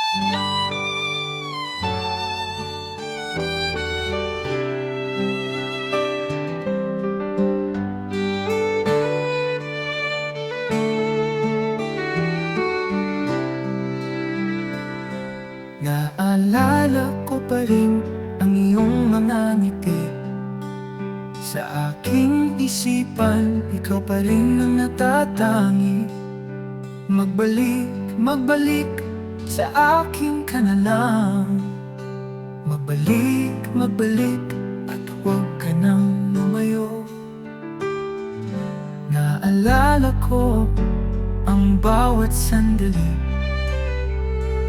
Naalala ko pa rin ang iyong mga ngiti. Sa aking isipan, ikaw pa rin ang natatangi. Magbalik, magbalik sa akin ka na lang. Magbalik, magbalik at huwag ka nang lumayo. Naalala ko ang bawat sandali,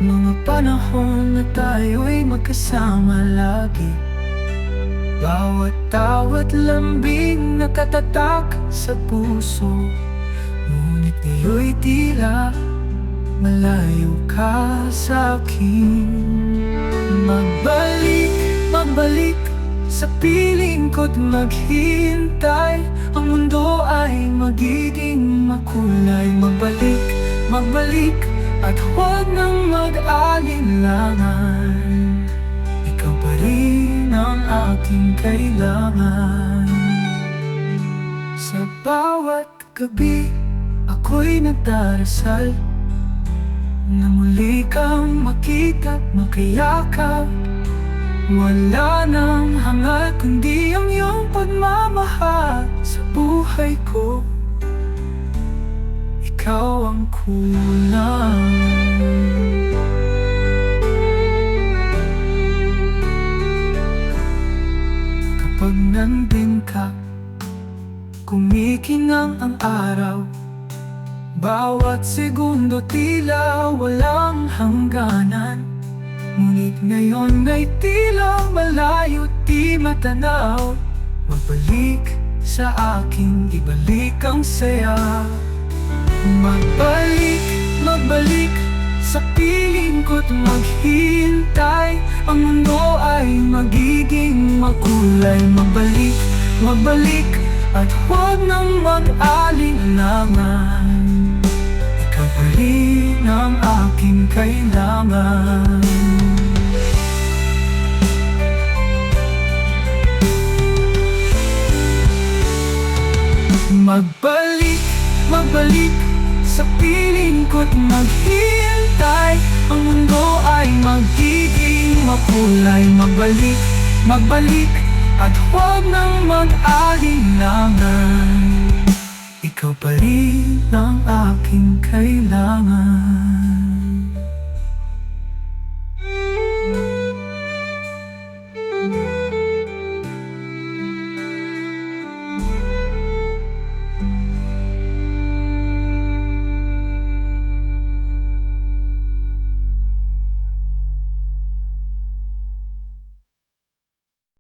mga panahon na tayo'y magkasama lagi. Bawat tawat lambing nakatatak sa puso, ngunit ngayon'y tila malayo ka sa'kin. Magbalik, magbalik sa piling ko't maghintay. Ang mundo ay magiging makulay. Magbalik, magbalik at huwag nang mag-alinlangan. Ikaw pa rin ang aking kailangan. Sa bawat gabi, ako'y nagdarasal na muli kang makita at makayakap. Wala nang hangal kundi ang iyong pagmamahal sa buhay ko. Ikaw ang kulang. Kapag nandun ka, kumikinang ang araw. Bawat segundo tila walang hangganan. Ngunit ngayon ay tila malayo, di matanaw. Magbalik sa akin, ibalik ang saya. Magbalik, magbalik sa piling ko't maghintay. Ang mundo ay magiging makulay. Magbalik, magbalik at huwag nang mag-alinlangan. Ikaw pa rin ang aking kailangan. Magbalik, magbalik sa piling ko't maghintay. Ang mundo ay magiging makulay. Magbalik, magbalik at huwag nang mag-alinlangan. Ikaw pa rin ang aking kailangan.